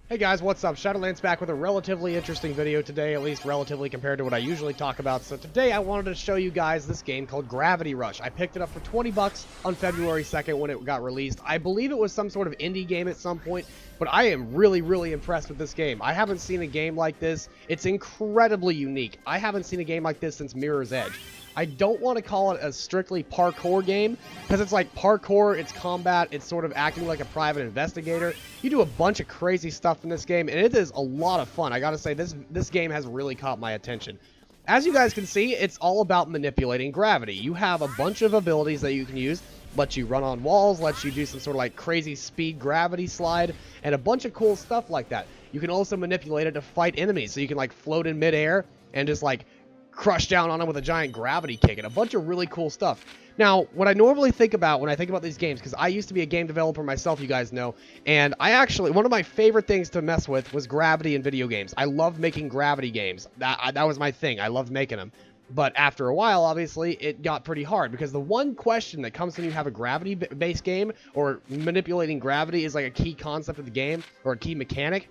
Hey guys, what's up? Shadowlands back with a relatively interesting video today, at least relatively compared to what I usually talk about. So today I wanted to show you guys this game called Gravity Rush. I picked it up for 20 bucks on February 2nd when it got released. I believe it was some sort of indie game at some point, but I am really impressed with this game. I haven't seen a game like this. It's incredibly unique. I haven't seen a game like this since Mirror's Edge. I don't want to call it a strictly parkour game, because it's like parkour, it's combat, it's sort of acting like a private investigator. You do a bunch of crazy stuff in this game, and it is a lot of fun. I gotta say, this game has really caught my attention. As you guys can see, it's all about manipulating gravity. You have a bunch of abilities that you can use. Lets you run on walls, lets you do some sort of like crazy speed gravity slide, and a bunch of cool stuff like that. You can also manipulate it to fight enemies, so you can like float in midair and just like crush down on them with a giant gravity kick and a bunch of really cool stuff. Now, what I normally think about when I think about these games, because I used to be a game developer myself, you guys know, and one of my favorite things to mess with was gravity in video games. I loved making gravity games. That was my thing. I loved making them. But after a while, obviously, it got pretty hard, because the one question that comes when you have a gravity-based game, or manipulating gravity is like a key concept of the game, or a key mechanic,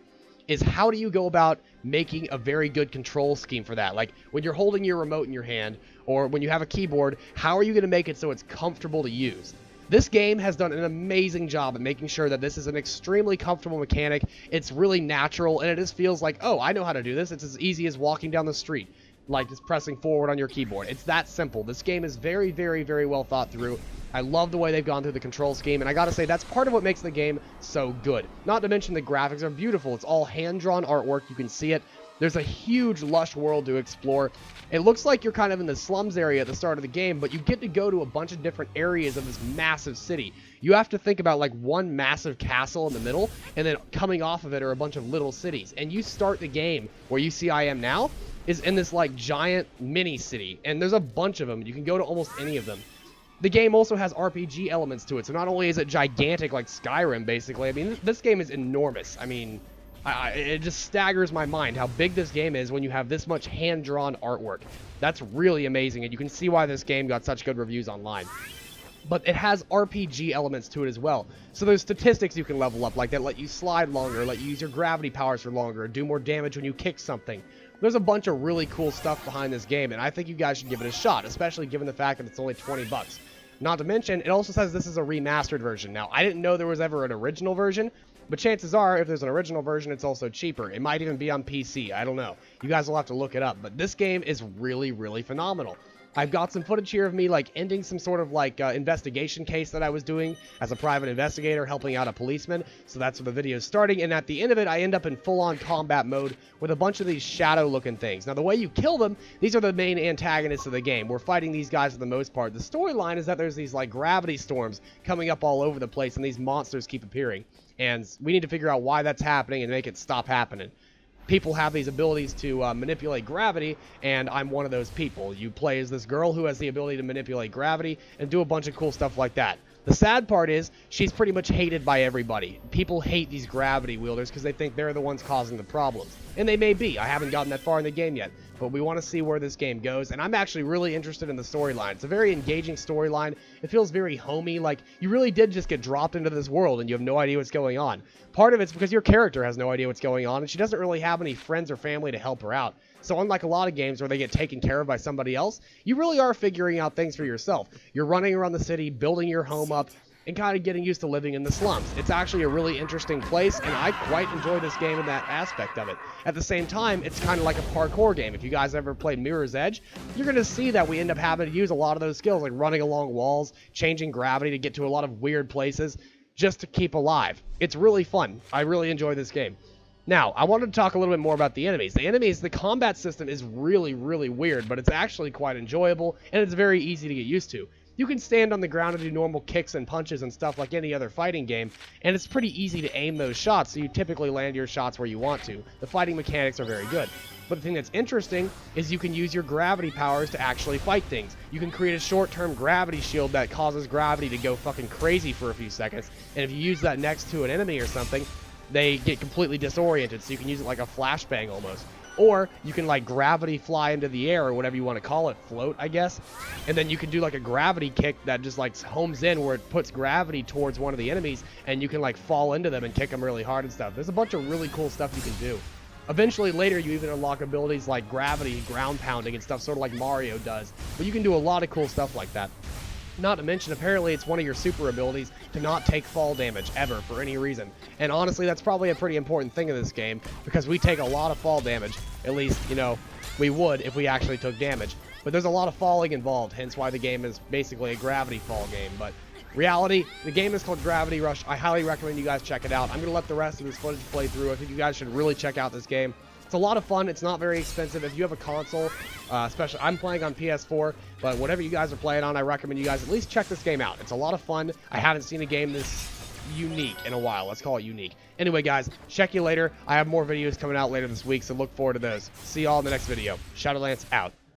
is how do you go about making a very good control scheme for that? Like, when you're holding your remote in your hand, or when you have a keyboard, how are you going to make it so it's comfortable to use? This game has done an amazing job at making sure that this is an extremely comfortable mechanic. It's really natural, and it just feels like, oh, I know how to do this. It's as easy as walking down the street, like just pressing forward on your keyboard. It's that simple. This game is very well thought through. I love the way they've gone through the control scheme, and I gotta say, that's part of what makes the game so good. Not to mention the graphics are beautiful. It's all hand-drawn artwork. You can see it. There's a huge, lush world to explore. It looks like you're kind of in the slums area at the start of the game, but you get to go to a bunch of different areas of this massive city. You have to think about like one massive castle in the middle, and then coming off of it are a bunch of little cities. And you start the game where you see I am now is in this like giant mini city, and there's a bunch of them. You can go to almost any of them. The game also has RPG elements to it, so not only is it gigantic like Skyrim, basically, I mean, this game is enormous. I mean, it just staggers my mind how big this game is when you have this much hand-drawn artwork. That's really amazing, and you can see why this game got such good reviews online. But it has RPG elements to it as well. So there's statistics you can level up, like that let you slide longer, let you use your gravity powers for longer, do more damage when you kick something. There's a bunch of really cool stuff behind this game, and I think you guys should give it a shot, especially given the fact that it's only 20 bucks. Not to mention, it also says this is a remastered version. Now, I didn't know there was ever an original version, but chances are, if there's an original version, it's also cheaper. It might even be on PC. I don't know. You guys will have to look it up. But this game is really phenomenal. I've got some footage here of me, like, ending some sort of, like, investigation case that I was doing as a private investigator, helping out a policeman. So that's where the video is starting. And at the end of it, I end up in full-on combat mode with a bunch of these shadow-looking things. Now, the way you kill them, these are the main antagonists of the game. We're fighting these guys for the most part. The storyline is that there's these, like, gravity storms coming up all over the place, and these monsters keep appearing. And we need to figure out why that's happening and make it stop happening. People have these abilities to manipulate gravity, and I'm one of those people. You play as this girl who has the ability to manipulate gravity and do a bunch of cool stuff like that. The sad part is, she's pretty much hated by everybody. People hate these gravity wielders because they think they're the ones causing the problems. And they may be. I haven't gotten that far in the game yet. But we want to see where this game goes, and I'm actually really interested in the storyline. It's a very engaging storyline. It feels very homey, like you really did just get dropped into this world and you have no idea what's going on. Part of it's because your character has no idea what's going on, and she doesn't really have any friends or family to help her out. So unlike a lot of games where they get taken care of by somebody else, you really are figuring out things for yourself. You're running around the city, building your home up, and kind of getting used to living in the slums. It's actually a really interesting place, and I quite enjoy this game in that aspect of it. At the same time, it's kind of like a parkour game. If you guys ever played Mirror's Edge, you're going to see that we end up having to use a lot of those skills, like running along walls, changing gravity to get to a lot of weird places, just to keep alive. It's really fun. I really enjoy this game. Now, I wanted to talk a little bit more about the enemies. The combat system is really weird, but it's actually quite enjoyable, and it's very easy to get used to. You can stand on the ground and do normal kicks and punches and stuff like any other fighting game, and it's pretty easy to aim those shots, so you typically land your shots where you want to. The fighting mechanics are very good. But the thing that's interesting is you can use your gravity powers to actually fight things. You can create a short-term gravity shield that causes gravity to go fucking crazy for a few seconds, and if you use that next to an enemy or something, they get completely disoriented, so you can use it like a flashbang almost. Or you can like gravity fly into the air, or whatever you want to call it, float, I guess. And then you can do like a gravity kick that just like homes in, where it puts gravity towards one of the enemies, and you can like fall into them and kick them really hard and stuff. There's a bunch of really cool stuff you can do. Eventually later you even unlock abilities like gravity, ground pounding and stuff, sort of like Mario does. But you can do a lot of cool stuff like that. Not to mention, apparently it's one of your super abilities to not take fall damage ever for any reason. And honestly, that's probably a pretty important thing in this game, because we take a lot of fall damage. At least, you know, we would if we actually took damage. But there's a lot of falling involved, hence why the game is basically a gravity fall game. But reality, the game is called Gravity Rush. I highly recommend you guys check it out. I'm going to let the rest of this footage play through. I think you guys should really check out this game. It's a lot of fun. It's not very expensive. If you have a console, especially, I'm playing on PS4, but whatever you guys are playing on, I recommend you guys at least check this game out. It's a lot of fun. I haven't seen a game this unique in a while. Let's call it unique. Anyway, guys, check you later. I have more videos coming out later this week, so look forward to those. See y'all in the next video. Shadowlance out.